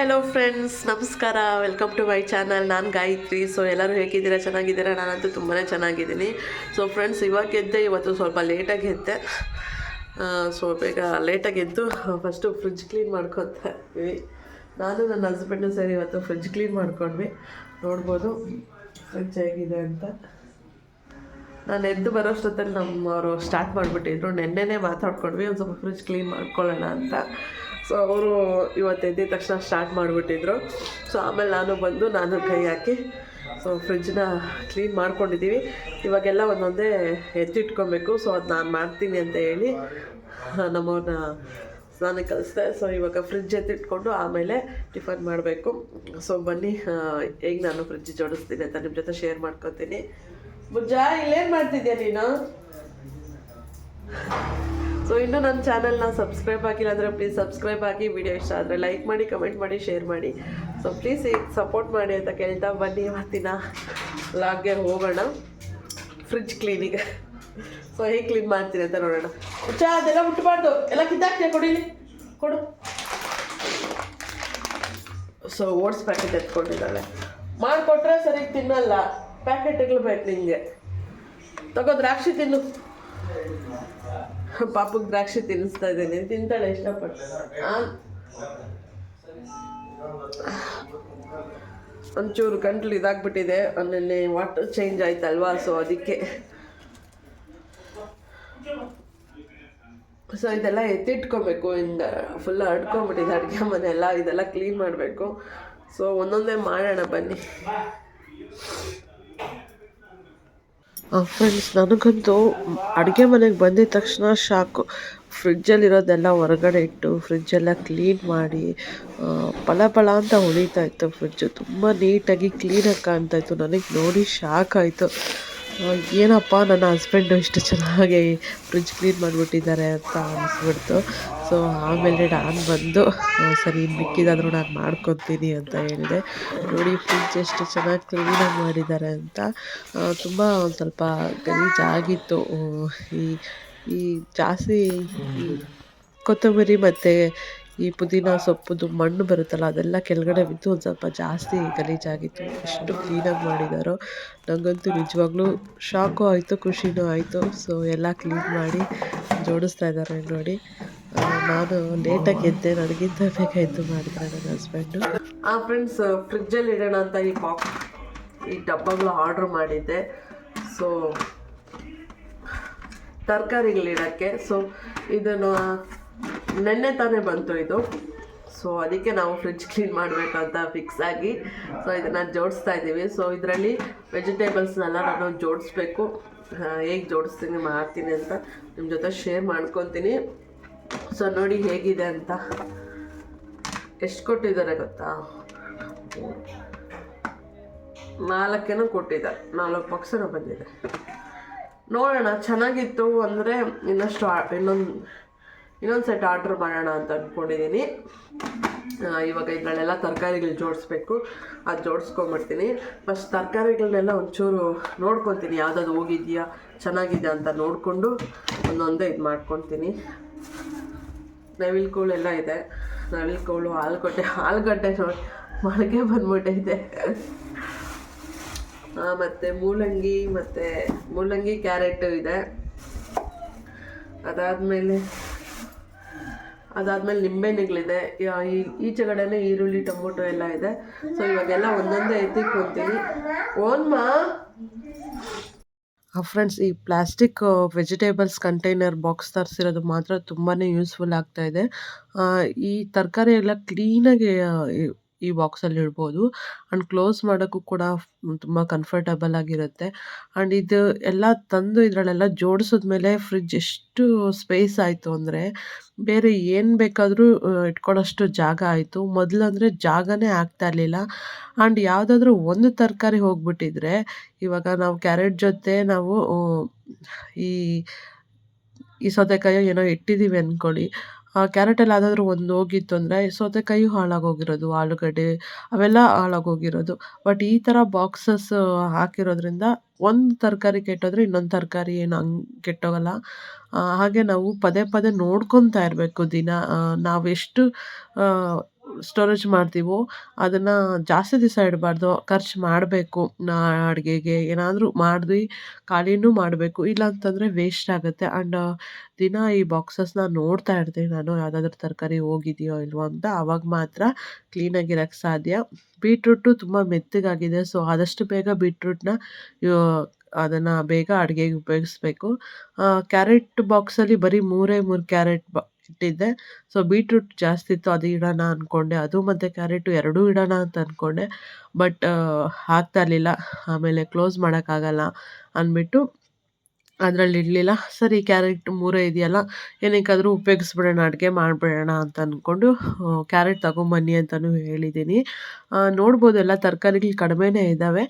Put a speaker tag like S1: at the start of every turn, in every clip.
S1: Hello friends, ನಮಸ್ಕಾರ. Welcome to my channel. ನಾನು Gayatri. So ಎಲ್ಲರೂ ಹೇಗಿದ್ದೀರಾ? ಚೆನ್ನಾಗಿದ್ದೀರಾ? ನಾನಂತೂ ತುಂಬಾ ಚೆನ್ನಾಗಿದ್ದೀನಿ. ಸೊ ಫ್ರೆಂಡ್ಸ್, ಇವಾಗ ಎದ್ದೆ. ಇವತ್ತು ಸ್ವಲ್ಪ ಲೇಟಾಗಿ ಎದ್ದೆ. ಸೊ ಬೇಗ ಲೇಟಾಗಿ ಎದ್ದು ಫಸ್ಟು ಫ್ರಿಡ್ಜ್ ಕ್ಲೀನ್ ಮಾಡ್ಕೊತಾ ಇದ್ವಿ. ನಾನು ನನ್ನ ಹಸ್ಬೆಂಡು ಸೇರಿ ಇವತ್ತು ಫ್ರಿಡ್ಜ್ ಕ್ಲೀನ್ ಮಾಡ್ಕೊಂಡ್ವಿ. ನೋಡ್ಬೋದು ಫ್ರಿಡ್ಜ್ ಹೇಗಿದೆ ಅಂತ. ನಾನು ಎದ್ದು ಬರೋಷ್ಟೊತ್ತಲ್ಲಿ ನಮ್ಮವರು ಸ್ಟಾರ್ಟ್ ಮಾಡಿಬಿಟ್ಟಿದ್ರು. ನೆನ್ನೆನೇ ಮಾತಾಡ್ಕೊಂಡ್ವಿ ಒಂದು ಸ್ವಲ್ಪ ಫ್ರಿಡ್ಜ್ ಕ್ಲೀನ್ ಮಾಡ್ಕೊಳ್ಳೋಣ ಅಂತ. ಸೊ ಅವರು ಇವತ್ತು ಎದ್ದಿದ ತಕ್ಷಣ ಸ್ಟಾರ್ಟ್ ಮಾಡಿಬಿಟ್ಟಿದ್ರು. ಸೊ ಆಮೇಲೆ ನಾನು ಕೈ ಹಾಕಿ ಸೊ ಫ್ರಿಡ್ಜನ್ನ ಕ್ಲೀನ್ ಮಾಡ್ಕೊಂಡಿದ್ದೀವಿ. ಇವಾಗೆಲ್ಲ ಒಂದೊಂದೇ ಎತ್ತಿಟ್ಕೊಬೇಕು. ಸೊ ಅದು ನಾನು ಮಾಡ್ತೀನಿ ಅಂತ ಹೇಳಿ ನಮ್ಮವ್ರನ್ನ ಸ್ನಾನಕ್ಕೆ ಕಲಿಸ್ದೆ. ಸೊ ಇವಾಗ ಫ್ರಿಡ್ಜ್ ಎತ್ತಿಟ್ಕೊಂಡು ಆಮೇಲೆ ಟಿಫನ್ ಮಾಡಬೇಕು. ಸೊ ಬನ್ನಿ ಹೇಗೆ ನಾನು ಫ್ರಿಡ್ಜ್ ಜೋಡಿಸ್ತೀನಿ ಅಂತ ನಿಮ್ಮ ಜೊತೆ ಶೇರ್ ಮಾಡ್ಕೊತೀನಿ. ಬುಜ್ಜಾ, ಇಲ್ಲೇನು ಮಾಡ್ತಿದ್ಯಾ ನೀನು? ಸೊ ಇನ್ನೂ ನನ್ನ ಚಾನಲ್ನ ಸಬ್ಸ್ಕ್ರೈಬ್ ಆಗಿಲ್ಲ ಅಂದರೆ ಪ್ಲೀಸ್ ಸಬ್ಸ್ಕ್ರೈಬ್ ಆಗಿ. ವಿಡಿಯೋ ಇಷ್ಟ ಆದರೆ ಲೈಕ್ ಮಾಡಿ, ಕಮೆಂಟ್ ಮಾಡಿ, ಶೇರ್ ಮಾಡಿ. ಸೊ ಪ್ಲೀಸ್ ಈಗ ಸಪೋರ್ಟ್ ಮಾಡಿ ಅಂತ ಕೇಳ್ತಾ ಬನ್ನಿ ಇವತ್ತಿನ ವ್ಲಾಗ್ಗೆ ಹೋಗೋಣ. ಫ್ರಿಡ್ಜ್ ಕ್ಲೀನಿಗೆ ಸೊ ಹೇಗೆ ಕ್ಲೀನ್ ಮಾಡ್ತೀನಿ ಅಂತ ನೋಡೋಣ. ಚಾ ಅದೆಲ್ಲ ಮುಟ್ಟಬಾರ್ದು, ಎಲ್ಲ ಕಿತ್ತಾಕ್ತೀಯ, ಕೊಡಿಲಿ ಕೊಡು. ಸೊ ಓಟ್ಸ್ ಪ್ಯಾಕೆಟ್ ಎತ್ಕೊಂಡಿದ್ದಾಳೆ. ಮಾಡಿಕೊಟ್ರೆ ಸರಿಗೆ ತಿನ್ನಲ್ಲ, ಪ್ಯಾಕೆಟ್ಗಳು ಬೇಕು ನಿಂಗೆ. ತಗೋ ದ್ರಾಕ್ಷಿ ತಿನ್ನು. ಪಾಪಕ್ಕೆ ದ್ರಾಕ್ಷಿ ತಿನ್ನಿಸ್ತಾ ಇದ್ದೀನಿ, ತಿಂತಾಳೆ ಇಷ್ಟಪಟ್ಟು. ಒಂಚೂರು ಗಂಟ್ಲು ಇದಾಗ್ಬಿಟ್ಟಿದೆ, ನೆನ್ನೆ ವಾಟರ್ ಚೇಂಜ್ ಆಯ್ತಲ್ವಾ, ಸೊ ಅದಕ್ಕೆ. ಸೊ ಇದೆಲ್ಲ ಎತ್ತಿಟ್ಕೊಬೇಕು. ಇಂದ ಫುಲ್ ಹಡ್ಕೊಂಬಿಟ್ಟಿದೆ ಅಡುಗೆ ಮನೆ ಎಲ್ಲ, ಇದೆಲ್ಲ ಕ್ಲೀನ್ ಮಾಡಬೇಕು. ಸೊ ಒಂದೊಂದೇ ಮಾಡೋಣ ಬನ್ನಿ. ಫ್ರೆಂಡ್ಸ್, ನನಗಂತೂ ಅಡುಗೆ ಮನೆಗೆ ಬಂದಿದ ತಕ್ಷಣ ಶಾಕು. ಫ್ರಿಜ್ಜಲ್ಲಿರೋದೆಲ್ಲ ಹೊರಗಡೆ ಇಟ್ಟು ಫ್ರಿಜ್ಜೆಲ್ಲ ಕ್ಲೀನ್ ಮಾಡಿ ಪಳ ಅಂತ ಹೊಳಿತಾ ಇತ್ತು. ಫ್ರಿಜ್ಜು ತುಂಬ ನೀಟಾಗಿ ಕ್ಲೀನಾಗಿ ಕಾಣ್ತಾಯಿತ್ತು. ನನಗೆ ನೋಡಿ ಶಾಕ್ ಆಯಿತು. ಏನಪ್ಪ ನನ್ನ ಹಸ್ಬೆಂಡು ಇಷ್ಟು ಚೆನ್ನಾಗಿ ಫ್ರಿಡ್ಜ್ ಕ್ಲೀನ್ ಮಾಡಿಬಿಟ್ಟಿದ್ದಾರೆ ಅಂತ ಅನಿಸ್ಬಿಡ್ತು. ಸೊ ಆಮೇಲೆ ನಾನು ಬಂದು ಸರಿ ಮಿಕ್ಕಿದಾದರೂ ನಾನು ಮಾಡ್ಕೊತೀನಿ ಅಂತ ಹೇಳಿದೆ. ನೋಡಿ ಫ್ರಿಡ್ಜ್ ಎಷ್ಟು ಚೆನ್ನಾಗಿ ಕ್ಲೀನಾಗಿ ಮಾಡಿದ್ದಾರೆ ಅಂತ. ತುಂಬ ಒಂದು ಸ್ವಲ್ಪ ಗಲೀಜಾಗಿತ್ತು. ಈ ಈ ಜಾಸ್ತಿ ಈ ಕೊತ್ತಂಬರಿ ಮತ್ತು ಈ ಪುದೀನ ಸೊಪ್ಪುದು ಮಣ್ಣು ಬರುತ್ತಲ್ಲ, ಅದೆಲ್ಲ ಕೆಳಗಡೆ ಬಿದ್ದು ಒಂದು ಸ್ವಲ್ಪ ಜಾಸ್ತಿ ಗಲೀಜಾಗಿತ್ತು. ಎಷ್ಟು ಕ್ಲೀನಾಗಿ ಮಾಡಿದ್ದಾರೋ, ನನಗಂತೂ ನಿಜವಾಗ್ಲೂ ಶಾಕು ಆಯಿತು, ಖುಷಿನೂ ಆಯಿತು. ಸೊ ಎಲ್ಲ ಕ್ಲೀನ್ ಮಾಡಿ ಜೋಡಿಸ್ತಾ ಇದ್ದಾರೆ ನೋಡಿ. ನಾನು ಲೇಟಾಗಿ ಎದ್ದೆ, ನನಗಿಂತ ಬೇಗ ಎದ್ದು ಮಾಡಿದ್ದಾರೆ ನನ್ನ ಹಸ್ಬೆಂಡು. ಫ್ರೆಂಡ್ಸ್, ಫ್ರಿಜ್ಜಲ್ಲಿ ಇಡೋಣ ಅಂತ ಈ ಡಬ್ಬಗಳು ಆರ್ಡ್ರ್ ಮಾಡಿದ್ದೆ. ಸೊ ತರಕಾರಿಗಳಿಡೋಕ್ಕೆ. ಸೊ ಇದನ್ನು ನೆನ್ನೆ ತಾನೇ ಬಂತು ಇದು. ಸೊ ಅದಕ್ಕೆ ನಾವು ಫ್ರಿಡ್ಜ್ ಕ್ಲೀನ್ ಮಾಡಬೇಕಂತ ಫಿಕ್ಸ್ ಆಗಿ ಸೊ ಇದನ್ನು ಜೋಡಿಸ್ತಾ ಇದ್ದೀವಿ. ಸೊ ಇದರಲ್ಲಿ ವೆಜಿಟೇಬಲ್ಸ್ನೆಲ್ಲ ನಾನು ಜೋಡಿಸ್ಬೇಕು. ಹೇಗೆ ಜೋಡಿಸ್ತೀನಿ ಮಾಡ್ತೀನಿ ಅಂತ ನಿಮ್ಮ ಜೊತೆ ಶೇರ್ ಮಾಡ್ಕೊತೀನಿ. ಸೊ ನೋಡಿ ಹೇಗಿದೆ ಅಂತ. ಎಷ್ಟು ಕೊಟ್ಟಿದ್ದಾರೆ ಗೊತ್ತಾ? 4 ಕೊಟ್ಟಿದ್ದಾರೆ. 4 ಬಾಕ್ಸನ್ನು ಬಂದಿದೆ. ನೋಡೋಣ, ಚೆನ್ನಾಗಿತ್ತು ಅಂದರೆ ಇನ್ನೊಂದು ಸೆಟ್ ಆರ್ಡ್ರ್ ಮಾಡೋಣ ಅಂತ ಅಂದ್ಕೊಂಡಿದ್ದೀನಿ. ಇವಾಗ ಇದರಲ್ಲೆಲ್ಲ ತರಕಾರಿಗಳು ಜೋಡಿಸ್ಬೇಕು. ಅದು ಜೋಡಿಸ್ಕೊಂಬಿಡ್ತೀನಿ. ಫಸ್ಟ್ ತರಕಾರಿಗಳನ್ನೆಲ್ಲ ಒಂಚೂರು ನೋಡ್ಕೊತೀನಿ, ಯಾವುದಾದ್ರು ಹೋಗಿದೆಯಾ ಚೆನ್ನಾಗಿದೆ ಅಂತ ನೋಡಿಕೊಂಡು ಒಂದೊಂದೇ ಇದು ಮಾಡ್ಕೊತೀನಿ. ನವಿಲುಕೋಳೆಲ್ಲ ಇದೆ. ನವಿಲುಕೋಳು, ಆಲೂಗಡ್ಡೆ ನೋಡಿ ಮೊಳಕೆ ಬಂದ್ಬಿಟ್ಟೈತೆ. ಮತ್ತು ಮೂಲಂಗಿ ಕ್ಯಾರೆಟು ಇದೆ. ಅದಾದಮೇಲೆ ನಿಂಬೆಹಣ್ಣುಗಳಿದೆ. ಈಚೆಗಡೆನೇ ಈರುಳ್ಳಿ, ಟೊಮೊಟೊ ಎಲ್ಲ ಇದೆ. ಸೊ ಇವಾಗೆಲ್ಲ ಒಂದೊಂದೇ ಎತ್ತಿಟ್ಕೊತೀನಿ. ಫ್ರೆಂಡ್ಸ್, ಈ ಪ್ಲಾಸ್ಟಿಕ್ ವೆಜಿಟೇಬಲ್ಸ್ ಕಂಟೈನರ್ ಬಾಕ್ಸ್ ತರಿಸಿರೋದು ಮಾತ್ರ ತುಂಬಾ ಯೂಸ್ಫುಲ್ ಆಗ್ತಾಯಿದೆ. ಈ ತರಕಾರಿ ಎಲ್ಲ ಕ್ಲೀನಾಗಿ ಈ ಬಾಕ್ಸಲ್ಲಿ ಇಡ್ಬೋದು. ಆ್ಯಂಡ್ ಕ್ಲೋಸ್ ಮಾಡೋಕ್ಕೂ ಕೂಡ ತುಂಬ ಕಂಫರ್ಟಬಲ್ ಆಗಿರುತ್ತೆ. ಆ್ಯಂಡ್ ಇದು ಎಲ್ಲ ತಂದು ಇದರಲ್ಲೆಲ್ಲ ಜೋಡಿಸಿದ್ಮೇಲೆ ಫ್ರಿಡ್ಜ್ ಎಷ್ಟು ಸ್ಪೇಸ್ ಆಯಿತು ಅಂದರೆ, ಬೇರೆ ಏನು ಬೇಕಾದರೂ ಇಟ್ಕೊಳ್ಳೋಷ್ಟು ಜಾಗ ಆಯಿತು. ಮೊದಲಂದರೆ ಜಾಗನೇ ಆಗ್ತಾ ಇರಲಿಲ್ಲ. ಆ್ಯಂಡ್ ಯಾವುದಾದ್ರೂ ಒಂದು ತರಕಾರಿ ಹೋಗ್ಬಿಟ್ಟಿದ್ರೆ, ಇವಾಗ ನಾವು ಕ್ಯಾರೆಟ್ ಜೊತೆ ನಾವು ಈ ಸೌತೆಕಾಯಿ ಏನೋ ಇಟ್ಟಿದ್ದೀವಿ ಅಂದ್ಕೊಳ್ಳಿ, ಕ್ಯಾರೆಟಲ್ಲಿ ಯಾವುದಾದ್ರೂ ಒಂದು ಹೋಗಿತ್ತು ಅಂದರೆ ಸೌತೆಕಾಯಿಯು ಹಾಳಾಗೋಗಿರೋದು, ಆಲೂಗಡ್ಡೆ ಅವೆಲ್ಲ ಹಾಳಾಗೋಗಿರೋದು. ಬಟ್ ಈ ಥರ ಬಾಕ್ಸಸ್ ಹಾಕಿರೋದ್ರಿಂದ ಒಂದು ತರಕಾರಿ ಕೆಟ್ಟೋದ್ರೆ ಇನ್ನೊಂದು ತರಕಾರಿ ಏನು ಹಂಗೆ ಕೆಟ್ಟೋಗಲ್ಲ. ಹಾಗೆ ನಾವು ಪದೇ ನೋಡ್ಕೊತಾ ಇರಬೇಕು ದಿನ. ನಾವೆಷ್ಟು ಸ್ಟೋರೇಜ್ ಮಾಡ್ತೀವೋ ಅದನ್ನು ಜಾಸ್ತಿ ದಿವಸ ಇಡಬಾರ್ದು, ಖರ್ಚು ಮಾಡಬೇಕು. ಅಡುಗೆಗೆ ಏನಾದರೂ ಮಾಡಿ ಖಾಲಿನೂ ಮಾಡಬೇಕು, ಇಲ್ಲಾಂತಂದರೆ ವೇಸ್ಟ್ ಆಗುತ್ತೆ. ಆ್ಯಂಡ್ ದಿನ ಈ ಬಾಕ್ಸಸ್ನ ನೋಡ್ತಾ ಇರ್ತೀನಿ ನಾನು, ಯಾವುದಾದ್ರೂ ತರಕಾರಿ ಹೋಗಿದೆಯೋ ಇಲ್ವೋ ಅಂತ. ಆವಾಗ ಮಾತ್ರ ಕ್ಲೀನಾಗಿರೋಕ್ಕೆ ಸಾಧ್ಯ. ಬೀಟ್ರೂಟು ತುಂಬ ಮೆತ್ತಗಾಗಿದೆ, ಸೊ ಆದಷ್ಟು ಬೇಗ ಬೀಟ್ರೂಟ್ನ ಅದನ್ನು ಬೇಗ ಅಡುಗೆಗೆ ಉಪಯೋಗಿಸ್ಬೇಕು. ಕ್ಯಾರೆಟ್ ಬಾಕ್ಸಲ್ಲಿ ಬರೀ 3 ಕ್ಯಾರೆಟ್ ಇಟ್ಟಿದ್ದೆ. ಸೊ ಬೀಟ್ರೂಟ್ ಜಾಸ್ತಿ ಇತ್ತು, ಅದು ಇಡೋಣ ಅಂದ್ಕೊಂಡೆ, ಅದು ಮತ್ತು ಕ್ಯಾರೆಟು ಎರಡೂ ಇಡೋಣ ಅಂತ ಅಂದ್ಕೊಂಡೆ. ಬಟ್ ಆಗ್ತಾ ಇರಲಿಲ್ಲ. ಆಮೇಲೆ ಕ್ಲೋಸ್ ಮಾಡೋಕ್ಕಾಗಲ್ಲ ಅಂದ್ಬಿಟ್ಟು ಅದರಲ್ಲಿ ಇಡಲಿಲ್ಲ. ಸರಿ ಕ್ಯಾರೆಟ್ 3 ಇದೆಯಲ್ಲ, ಏನಕ್ಕಾದರೂ ಉಪಯೋಗಿಸ್ಬಿಡೋಣ, ಅಡುಗೆ ಮಾಡಿಬಿಡೋಣ ಅಂತ ಅಂದ್ಕೊಂಡು ಕ್ಯಾರೆಟ್ ತಗೊಂಬನ್ನಿ ಅಂತಲೂ ಹೇಳಿದ್ದೀನಿ. ನೋಡ್ಬೋದು ಎಲ್ಲ ತರಕಾರಿಗಳು ಕಡಿಮೆನೇ ಇದ್ದಾವೆ.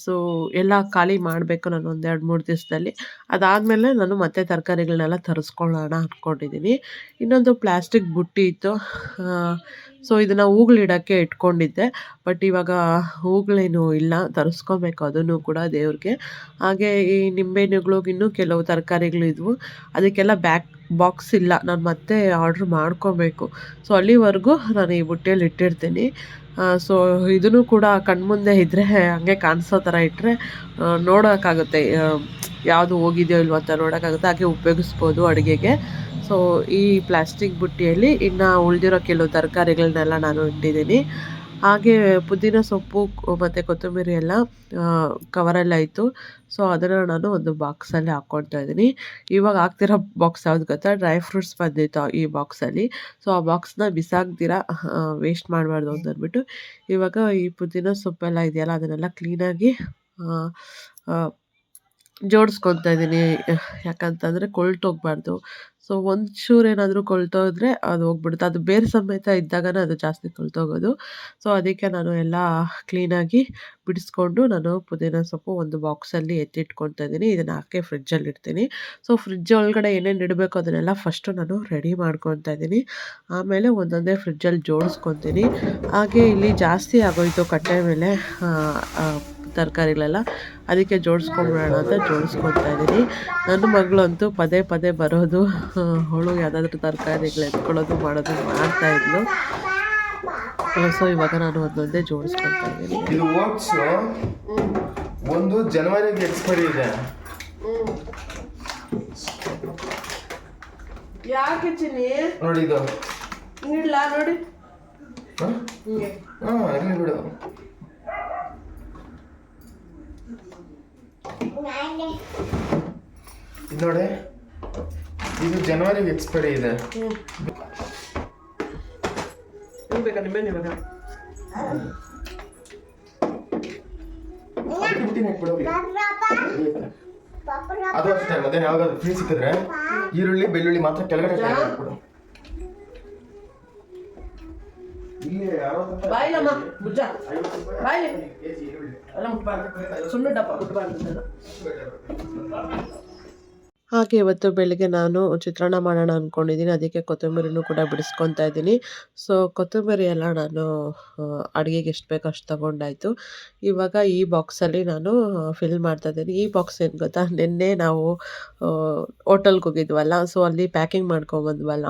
S1: ಸೊ ಎಲ್ಲ ಖಾಲಿ ಮಾಡಬೇಕು ನಾನು ಒಂದು 2-3 ದಿವಸದಲ್ಲಿ. ಅದಾದಮೇಲೆ ನಾನು ಮತ್ತೆ ತರಕಾರಿಗಳನ್ನೆಲ್ಲ ತರಿಸ್ಕೊಳ್ಳೋಣ ಅಂದ್ಕೊಂಡಿದ್ದೀನಿ. ಇನ್ನೊಂದು ಪ್ಲಾಸ್ಟಿಕ್ ಬುಟ್ಟಿ ಇತ್ತು, ಸೊ ಇದನ್ನು ಹೂಗಳಿಡೋಕ್ಕೆ ಇಟ್ಕೊಂಡಿದ್ದೆ. ಬಟ್ ಇವಾಗ ಹೂಗಳೇನು ಇಲ್ಲ, ತರಿಸ್ಕೊಬೇಕು ಅದನ್ನು ಕೂಡ ದೇವ್ರಿಗೆ. ಹಾಗೆ ಈ ನಿಂಬೆಹಣ್ಣುಗಳು ಇನ್ನೂ ಕೆಲವು ತರಕಾರಿಗಳಿದ್ವು, ಅದಕ್ಕೆಲ್ಲ ಬಾಕ್ಸ್ ಇಲ್ಲ, ನಾನು ಮತ್ತೆ ಆರ್ಡ್ರ್ ಮಾಡ್ಕೊಬೇಕು. ಸೊ ಅಲ್ಲಿವರೆಗೂ ನಾನು ಈ ಬುಟ್ಟಿಯಲ್ಲಿ ಇಟ್ಟಿರ್ತೀನಿ. ಸೊ ಇದನ್ನು ಕೂಡ ಕಣ್ಮುಂದೆ ಇದ್ದರೆ ಹಂಗೆ ಕಾಣಿಸೋ ಥರ ಇಟ್ಟರೆ ನೋಡೋಕ್ಕಾಗುತ್ತೆ, ಯಾವುದು ಹೋಗಿದೆಯೋ ಇಲ್ವೋ ಅಂತ ನೋಡೋಕ್ಕಾಗುತ್ತೆ, ಹಾಗೆ ಉಪಯೋಗಿಸ್ಬೋದು ಅಡುಗೆಗೆ. ಸೊ ಈ ಪ್ಲಾಸ್ಟಿಕ್ ಬುಟ್ಟಿಯಲ್ಲಿ ಇನ್ನು ಉಳಿದಿರೋ ಕೆಲವು ತರಕಾರಿಗಳನ್ನೆಲ್ಲ ನಾನು ಇಟ್ಟಿದ್ದೀನಿ. ಹಾಗೆ ಪುದೀನ ಸೊಪ್ಪು ಮತ್ತು ಕೊತ್ತಂಬರಿ ಎಲ್ಲ ಕವರಲ್ಲೇ ಇತ್ತು. ಸೊ ಅದನ್ನು ನಾನು ಒಂದು ಬಾಕ್ಸಲ್ಲಿ ಹಾಕ್ಕೊಳ್ತಾ ಇದ್ದೀನಿ. ಇವಾಗ ಹಾಕ್ತಿರೋ ಬಾಕ್ಸ್ ಯಾವ್ದು ಗೊತ್ತಾ, ಡ್ರೈ ಫ್ರೂಟ್ಸ್ ಬಂದಿತ್ತು ಈ ಬಾಕ್ಸಲ್ಲಿ. ಸೊ ಆ ಬಾಕ್ಸ್ನ ಬಿಸಾಕ್ದಿರ ವೇಸ್ಟ್ ಮಾಡಬಾರ್ದು ಅಂತ ಅಂದ್ಬಿಟ್ಟು ಇವಾಗ ಈ ಪುದೀನ ಸೊಪ್ಪೆಲ್ಲ ಇದೆಯಲ್ಲ ಅದನ್ನೆಲ್ಲ ಕ್ಲೀನಾಗಿ ಜೋಡಿಸ್ಕೊತಾ ಇದ್ದೀನಿ. ಯಾಕಂತಂದರೆ ಕೊಳ್ತೋಗ್ಬಾರ್ದು. ಸೊ ಒಂಚೂರು ಏನಾದರೂ ಕೊಳ್ತೋದ್ರೆ ಅದು ಹೋಗ್ಬಿಡುತ್ತೆ, ಅದು ಬೇರೆ ಸಮೇತ ಇದ್ದಾಗನೇ ಅದು ಜಾಸ್ತಿ ಕೊಳ್ತೋಗೋದು. ಸೊ ಅದಕ್ಕೆ ನಾನು ಎಲ್ಲ ಕ್ಲೀನಾಗಿ ಬಿಡಿಸ್ಕೊಂಡು ನಾನು ಪುದೀನ ಸೊಪ್ಪು ಒಂದು ಬಾಕ್ಸಲ್ಲಿ ಎತ್ತಿಟ್ಕೊತಾ ಇದ್ದೀನಿ. ಇದನ್ನು ಹಾಕಿ ಫ್ರಿಜ್ಜಲ್ಲಿ ಇಡ್ತೀನಿ. ಸೊ ಫ್ರಿಜ್ ಒಳಗಡೆ ಏನೇನು ಇಡಬೇಕು ಅದನ್ನೆಲ್ಲ ಫಸ್ಟು ನಾನು ರೆಡಿ ಮಾಡ್ಕೊತಾ ಇದ್ದೀನಿ. ಆಮೇಲೆ ಒಂದೊಂದೇ ಫ್ರಿಜ್ಜಲ್ಲಿ ಜೋಡಿಸ್ಕೊತೀನಿ. ಹಾಗೆ ಇಲ್ಲಿ ಜಾಸ್ತಿ ಆಗೋಯಿತು ಕಟ್ಟೆ ಮೇಲೆ ತರಕಾರಿಗಳೆಲ್ಲ, ಅದಕ್ಕೆ ಜೋಡಿಸ್ಕೊಂಬಿಡೋಣ ಅಂತ ಜೋಡಿಸ್ಕೊತಾ ಇದ್ದೀನಿ. ನನ್ನ ಮಗಳಂತೂ ಪದೇ ಪದೇ ಬರೋದು, ಅವಳು ಯಾವುದಾದ್ರೂ ತರಕಾರಿಗಳು ಎತ್ಕೊಳ್ಳೋದು ಮಾಡೋದು ಮಾಡ್ತಾಯಿದ್ಲು. ಸೊ ಇವಾಗ ನಾನು ಒಂದೊಂದೇ ಜೋಡಿಸ್ಕೊತಾ ಇದ್ದೀನಿ.
S2: ಇದು ಓಟ್ಸು ಒಂದು ಜನವರಿಗೆ ಎಕ್ಸ್ಪೈರಿ ಇದೆ.
S1: ಯಾಕೆ ಚಿನ್ನಿ
S2: ನೋಡಿ ಇದು
S1: ಇಡ್ಲಾ ನೋಡಿ.
S2: ಇರಲಿ ಬಿಡು. ಇದು ನೋಡಿ, ಇದು ಜನವರಿಗೆ ಎಕ್ಸ್ಪೈರಿ ಇದೆ.
S1: ಬೇಕಾ ನಿಮ್ಮೇನು ಇವಾಗ
S2: ಅದು ಅಷ್ಟೇ. ಮತ್ತೆ ಯಾವಾಗಾದ್ರೂ ಫ್ರೀ ಸಿಕ್ಕಿದ್ರೆ ಈರುಳ್ಳಿ ಬೆಳ್ಳುಳ್ಳಿ ಮಾತ್ರ ಕೆಳಗಡೆ ಹಾಕ್ಬಿಡು.
S1: ಬಾಯಿಲಮ್ಮ ಬುಜ್ಜ ಬಾಯಿ ಎಲ್ಲ ಮುಟ್ಬಾರ್ದು, ಸುಮ್ಮನೆ ಡಬ್ಬ ಮುಟ್ಬಾರ್ದು. ಹಾಗೆ ಇವತ್ತು ಬೆಳಿಗ್ಗೆ ನಾನು ಚಿತ್ರಾನ್ನ ಮಾಡೋಣ ಅಂದ್ಕೊಂಡಿದ್ದೀನಿ, ಅದಕ್ಕೆ ಕೊತ್ತಂಬರಿನೂ ಕೂಡ ಬಿಡಿಸ್ಕೊತಾ ಇದ್ದೀನಿ. ಸೊ ಕೊತ್ತಂಬರಿ ಎಲ್ಲ ನಾನು ಅಡುಗೆಗೆ ಎಷ್ಟು ಬೇಕೋ ಅಷ್ಟು ತೊಗೊಂಡಾಯಿತು. ಇವಾಗ ಈ ಬಾಕ್ಸಲ್ಲಿ ನಾನು ಫಿಲ್ ಮಾಡ್ತಾಯಿದ್ದೀನಿ. ಈ ಬಾಕ್ಸ್ ಏನು ಗೊತ್ತಾ, ನಿನ್ನೆ ನಾವು ಹೋಟೆಲ್ಗೆ ಹೋಗಿದ್ವಲ್ಲ, ಸೊ ಅಲ್ಲಿ ಪ್ಯಾಕಿಂಗ್ ಮಾಡ್ಕೊಂಬಂದ್ವಲ್ಲ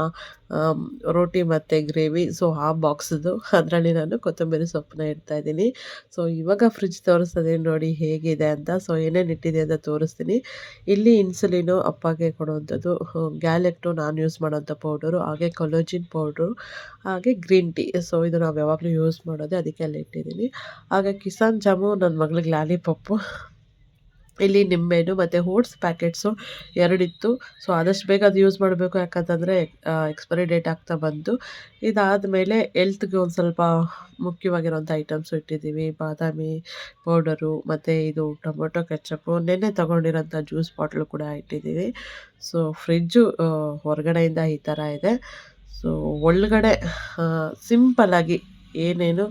S1: ರೋಟಿ ಮತ್ತು ಗ್ರೇವಿ. ಸೊ ಆ ಬಾಕ್ಸದು ಅದರಲ್ಲಿ ನಾನು ಕೊತ್ತಂಬರಿ ಸೊಪ್ಪನ್ನ ಇಡ್ತಾಯಿದ್ದೀನಿ. ಸೊ ಇವಾಗ ಫ್ರಿಜ್ ತೋರಿಸ್ತದೆ ನೋಡಿ ಹೇಗಿದೆ ಅಂತ. ಸೊ ಏನೇನು ಇಟ್ಟಿದೆ ಅಂತ ತೋರಿಸ್ತೀನಿ. ಇಲ್ಲಿ ಇನ್ಸುಲಿನು ಅಪ್ಪಗೆ ಕೊಡುವಂಥದ್ದು, ಗ್ಯಾಲೆಕ್ಟು ನಾನು ಯೂಸ್ ಮಾಡೋಂಥ ಪೌಡರು, ಹಾಗೆ ಕೊಲೋಜಿನ್ ಪೌಡ್ರು, ಹಾಗೆ ಗ್ರೀನ್ ಟೀ. ಸೊ ಇದು ನಾವು ಯಾವಾಗಲೂ ಯೂಸ್ ಮಾಡೋದೇ, ಅದಕ್ಕೆ ಅಲ್ಲಿ ಇಟ್ಟಿದ್ದೀನಿ. ಹಾಗೆ ಕಿಸಾನ್ ಜಾಮು ನನ್ನ ಮಗಳಿಗೆ ಲಾಲಿಪಪ್ಪು, ಇಲ್ಲಿ ನಿಂಬೆಹಣ್ಣು ಮತ್ತು ಓಟ್ಸ್ ಪ್ಯಾಕೆಟ್ಸು 2 ಇತ್ತು. ಸೊ ಆದಷ್ಟು ಬೇಗ ಅದು ಯೂಸ್ ಮಾಡಬೇಕು, ಯಾಕಂತಂದರೆ ಎಕ್ಸ್ಪೈರಿ ಡೇಟ್ ಆಗ್ತಾ ಬಂತು. ಇದಾದಮೇಲೆ ಹೆಲ್ತ್ಗೆ ಒಂದು ಸ್ವಲ್ಪ ಮುಖ್ಯವಾಗಿರೋಂಥ ಐಟಮ್ಸು ಇಟ್ಟಿದ್ದೀವಿ. ಬಾದಾಮಿ ಪೌಡರು ಮತ್ತು ಇದು ಟೊಮೊಟೊ ಕೆಚಪ್ಪು, ನೆನ್ನೆ ತೊಗೊಂಡಿರೋಂಥ ಜ್ಯೂಸ್ ಬಾಟ್ಲು ಕೂಡ ಇಟ್ಟಿದ್ದೀವಿ. ಸೊ ಫ್ರಿಜ್ಜು ಹೊರಗಡೆಯಿಂದ ಈ ಥರ ಇದೆ. ಸೊ ಒಳಗಡೆ ಸಿಂಪಲ್ಲಾಗಿ ಏನೇನು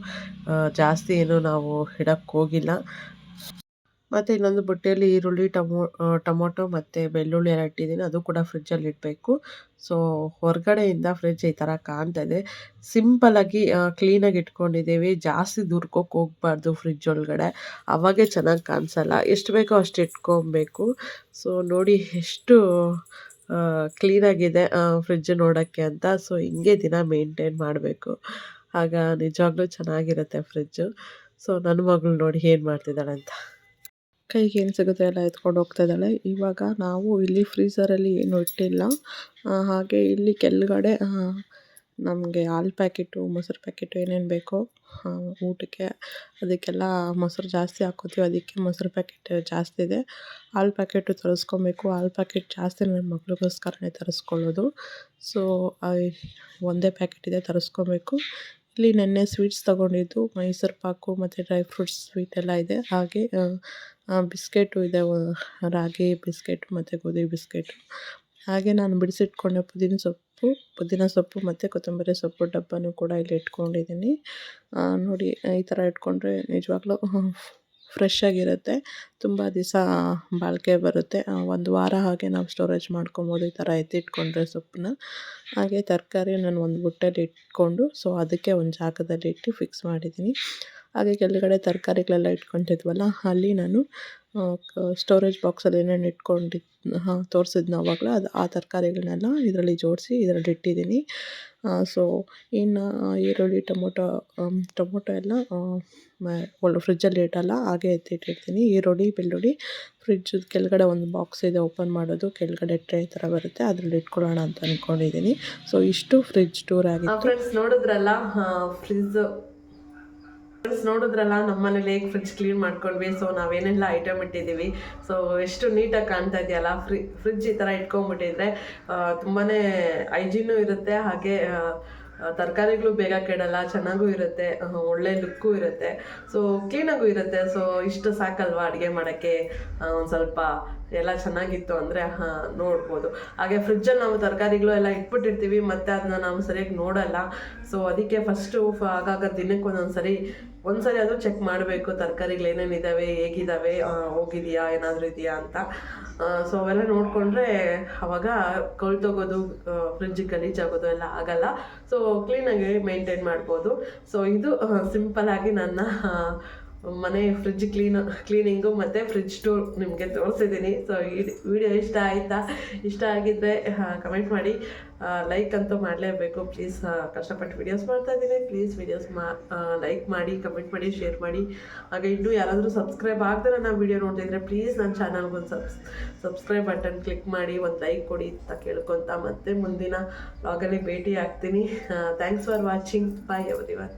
S1: ಜಾಸ್ತಿ ಏನು ನಾವು ಇಡೋಕ್ಕೆ ಹೋಗಿಲ್ಲ. ಮತ್ತು ಇನ್ನೊಂದು ಬುಟ್ಟಿಯಲ್ಲಿ ಈರುಳ್ಳಿ, ಟೊಮೊಟೊ ಮತ್ತು ಬೆಳ್ಳುಳ್ಳಿ ಎಲ್ಲ ಇಟ್ಟಿದ್ದೀನಿ, ಅದು ಕೂಡ ಫ್ರಿಜ್ಜಲ್ಲಿ ಇಡಬೇಕು. ಸೊ ಹೊರಗಡೆಯಿಂದ ಫ್ರಿಜ್ ಈ ಥರ ಕಾಣ್ತಾ ಇದೆ. ಸಿಂಪಲ್ಲಾಗಿ ಕ್ಲೀನಾಗಿ ಇಟ್ಕೊಂಡಿದ್ದೀವಿ. ಜಾಸ್ತಿ ದುರ್ಕೋಕ್ಕೆ ಹೋಗ್ಬಾರ್ದು ಫ್ರಿಜ್ ಒಳಗಡೆ, ಅವಾಗೇ ಚೆನ್ನಾಗಿ ಕಾಣಿಸಲ್ಲ. ಎಷ್ಟು ಬೇಕೋ ಅಷ್ಟು ಇಟ್ಕೊಬೇಕು. ಸೊ ನೋಡಿ ಎಷ್ಟು ಕ್ಲೀನಾಗಿದೆ ಫ್ರಿಜ್ ನೋಡೋಕ್ಕೆ ಅಂತ. ಸೊ ಹಿಂಗೆ ದಿನ ಮೇಂಟೈನ್ ಮಾಡಬೇಕು. ಆಗ ನಿಜವಾಗ್ಲೂ ಚೆನ್ನಾಗಿರುತ್ತೆ ಫ್ರಿಜ್ಜು. ಸೊ ನನ್ನ ಮಗಳು ನೋಡಿ ಏನು ಮಾಡ್ತಿದ್ದಾಳೆ ಅಂತ. ಕೈಗೆ ಏನು ಸಿಗುತ್ತೆ ಎಲ್ಲ ಎತ್ಕೊಂಡು ಹೋಗ್ತಾ ಇದ್ದಾಳೆ. ಇವಾಗ ನಾವು ಇಲ್ಲಿ ಫ್ರೀಝರಲ್ಲಿ ಏನೂ ಇಟ್ಟಿಲ್ಲ. ಹಾಗೆ ಇಲ್ಲಿ ಕೆಳಗಡೆ ನಮಗೆ ಹಾಲು ಪ್ಯಾಕೆಟು, ಮೊಸರು ಪ್ಯಾಕೆಟು ಏನೇನು ಬೇಕೋ ಊಟಕ್ಕೆ ಅದಕ್ಕೆಲ್ಲ ಮೊಸರು ಜಾಸ್ತಿ ಹಾಕ್ಕೋತೀವಿ. ಅದಕ್ಕೆ ಮೊಸರು ಪ್ಯಾಕೆಟ್ ಜಾಸ್ತಿ ಇದೆ. ಹಾಲು ಪ್ಯಾಕೆಟು ತರಿಸ್ಕೊಬೇಕು. ಹಾಲು ಪ್ಯಾಕೆಟ್ ಜಾಸ್ತಿ ನನ್ನ ಮಗಳಿಗೋಸ್ಕರನೇ ತರಿಸ್ಕೊಳ್ಳೋದು. ಸೊ ಒಂದೇ ಪ್ಯಾಕೆಟ್ ಇದೆ, ತರಿಸ್ಕೊಬೇಕು. ಇಲ್ಲಿ ನೆನ್ನೆ ಸ್ವೀಟ್ಸ್ ತೊಗೊಂಡಿದ್ದು ಮೈಸೂರು ಪಾಕು ಮತ್ತು ಡ್ರೈ ಫ್ರೂಟ್ಸ್ ಸ್ವೀಟ್ ಎಲ್ಲ ಇದೆ. ಹಾಗೆ ಬಿಸ್ಕೆಟು ಇದೆ, ರಾಗಿ ಬಿಸ್ಕೆಟು ಮತ್ತು ಗೋಧಿ ಬಿಸ್ಕೆಟು. ಹಾಗೆ ನಾನು ಬಿಡಿಸಿಟ್ಕೊಂಡೆ ಪುದೀನ ಸೊಪ್ಪು ಮತ್ತು ಕೊತ್ತಂಬರಿ ಸೊಪ್ಪು ಡಬ್ಬನೂ ಕೂಡ ಇಲ್ಲಿ ಇಟ್ಕೊಂಡಿದ್ದೀನಿ. ನೋಡಿ ಈ ಥರ ಇಟ್ಕೊಂಡ್ರೆ ನಿಜವಾಗ್ಲೂ ಫ್ರೆಶ್ ಆಗಿರುತ್ತೆ. ತುಂಬ ದಿವಸ ಬಾಳಿಕೆ ಬರುತ್ತೆ. ಒಂದು ವಾರ ಹಾಗೆ ನಾವು ಸ್ಟೋರೇಜ್ ಮಾಡ್ಕೊಬೋದು ಈ ಥರ ಎತ್ತಿಟ್ಕೊಂಡ್ರೆ ಸೊಪ್ಪನ್ನ. ಹಾಗೆ ತರಕಾರಿ ನಾನು ಒಂದು ಬುಟ್ಟೆಲಿ ಇಟ್ಕೊಂಡು ಸೊ ಅದಕ್ಕೆ ಒಂದು ಜಾಗದಲ್ಲಿ ಇಟ್ಟು ಫಿಕ್ಸ್ ಮಾಡಿದ್ದೀನಿ. ಹಾಗೆ ಕೆಳಗಡೆ ತರಕಾರಿಗಳೆಲ್ಲ ಇಟ್ಕೊತಿದ್ವಲ್ಲ, ಅಲ್ಲಿ ನಾನು ಸ್ಟೋರೇಜ್ ಬಾಕ್ಸಲ್ಲಿ ಏನೇನು ತೋರಿಸಿದ್ನೋ ಆವಾಗಲೇ ಆ ತರಕಾರಿಗಳನ್ನೆಲ್ಲ ಇದರಲ್ಲಿ ಜೋಡಿಸಿ ಇದರಲ್ಲಿ ಇಟ್ಟಿದ್ದೀನಿ. ಸೊ ಇನ್ನು ಈರುಳ್ಳಿ, ಟೊಮೊಟೊ ಎಲ್ಲ ಫ್ರಿಜ್ಜಲ್ಲಿ ಇಡಲ್ಲ, ಹಾಗೆ ಎತ್ತಿಟ್ಟಿರ್ತೀನಿ. ಈರುಳ್ಳಿ, ಬೆಳ್ಳುಳ್ಳಿ ಫ್ರಿಜ್ಜು ಕೆಳಗಡೆ ಒಂದು ಬಾಕ್ಸ್ ಇದೆ, ಓಪನ್ ಮಾಡೋದು, ಕೆಳಗಡೆ ಟ್ರೇ ಥರ ಬರುತ್ತೆ, ಅದರಲ್ಲಿ ಇಟ್ಕೊಳ್ಳೋಣ ಅಂತ ಅಂದ್ಕೊಂಡಿದ್ದೀನಿ. ಸೊ ಇಷ್ಟು ಫ್ರಿಜ್ ಟೂರ್ ಆಗಿತ್ತು. ಫ್ರೆಂಡ್ಸ್ ನೋಡಿದ್ರಲ್ಲ ನಮ್ಮ ಮನೇಲಿ ಹೇಗೆ ಫ್ರಿಜ್ ಕ್ಲೀನ್ ಮಾಡ್ಕೊಂಡ್ವಿ. ಸೊ ನಾವೇನೆಲ್ಲ ಐಟಮ್ ಇಟ್ಟಿದ್ದೀವಿ. ಸೊ ಎಷ್ಟು ನೀಟಾಗಿ ಕಾಣ್ತಾ ಇದೆಯಲ್ಲ. ಫ್ರಿಜ್ ಈ ಥರ ಇಟ್ಕೊಂಡ್ಬಿಟ್ಟಿದ್ರೆ ತುಂಬಾ ಹೈಜೀನು ಇರುತ್ತೆ. ಹಾಗೆ ತರಕಾರಿಗಳು ಬೇಗ ಕೆಡಲ್ಲ, ಚೆನ್ನಾಗೂ ಇರುತ್ತೆ, ಒಳ್ಳೆ ಲುಕ್ಕು ಇರುತ್ತೆ, ಸೊ ಕ್ಲೀನಾಗೂ ಇರುತ್ತೆ. ಸೊ ಇಷ್ಟು ಸಾಕಲ್ವಾ ಅಡುಗೆ ಮಾಡೋಕ್ಕೆ. ಒಂದು ಸ್ವಲ್ಪ ಎಲ್ಲ ಚೆನ್ನಾಗಿತ್ತು ಅಂದರೆ ನೋಡ್ಬೋದು. ಹಾಗೆ ಫ್ರಿಜ್ಜಲ್ಲಿ ನಾವು ತರಕಾರಿಗಳು ಎಲ್ಲ ಇಟ್ಬಿಟ್ಟಿರ್ತೀವಿ, ಮತ್ತು ಅದನ್ನ ನಾವು ಸರಿಯಾಗಿ ನೋಡಲ್ಲ. ಸೊ ಅದಕ್ಕೆ ಫಸ್ಟು ಆಗಾಗ ದಿನಕ್ಕೆ ಒಂದ್ಸರಿ ಅದು ಚೆಕ್ ಮಾಡಬೇಕು, ತರಕಾರಿಗಳು ಏನೇನಿದ್ದಾವೆ, ಹೇಗಿದ್ದಾವೆ, ಹೋಗಿದೆಯಾ, ಏನಾದರೂ ಇದೆಯಾ ಅಂತ. ಸೊ ಅವೆಲ್ಲ ನೋಡಿಕೊಂಡ್ರೆ ಅವಾಗ ಕೊಳ್ತೋಗೋದು, ಫ್ರಿಜ್ಜಿಗೆ ಗಲೀಜಾಗೋದು ಎಲ್ಲ ಆಗಲ್ಲ. ಸೊ ಕ್ಲೀನಾಗಿ ಮೇಂಟೈನ್ ಮಾಡ್ಬೋದು. ಸೊ ಇದು ಸಿಂಪಲ್ಲಾಗಿ ನನ್ನ ಮನೆ ಫ್ರಿಜ್ ಕ್ಲೀನಿಂಗು ಮತ್ತು ಫ್ರಿಜ್ ಟೂರ್ ನಿಮಗೆ ತೋರಿಸಿದ್ದೀನಿ. ಸೊ ಈ ವಿಡಿಯೋ ಇಷ್ಟ ಆಗಿದ್ದರೆ ಕಮೆಂಟ್ ಮಾಡಿ, ಲೈಕ್ ಅಂತೂ ಮಾಡಲೇಬೇಕು ಪ್ಲೀಸ್. ಕಷ್ಟಪಟ್ಟು ವೀಡಿಯೋಸ್ ಮಾಡ್ತಾಯಿದ್ದೀನಿ, ಪ್ಲೀಸ್ ವೀಡಿಯೋಸ್ ಲೈಕ್ ಮಾಡಿ, ಕಮೆಂಟ್ ಮಾಡಿ, ಶೇರ್ ಮಾಡಿ. ಹಾಗೆ ಇನ್ನೂ ಯಾರಾದರೂ ಸಬ್ಸ್ಕ್ರೈಬ್ ಆಗದೆ ನಾನು ವೀಡಿಯೋ ನೋಡ್ತಿದ್ರೆ ಪ್ಲೀಸ್ ನನ್ನ ಚಾನಲ್ಗೊಂದು ಸಬ್ಸ್ಕ್ರೈಬ್ ಬಟನ್ ಕ್ಲಿಕ್ ಮಾಡಿ, ಒಂದು ಲೈಕ್ ಕೊಡಿ ಅಂತ ಕೇಳ್ಕೊತ ಮತ್ತೆ ಮುಂದಿನ ವ್ಲಾಗಲ್ಲಿ ಭೇಟಿ ಆಗ್ತೀನಿ. Thanks for watching. Bye everyone.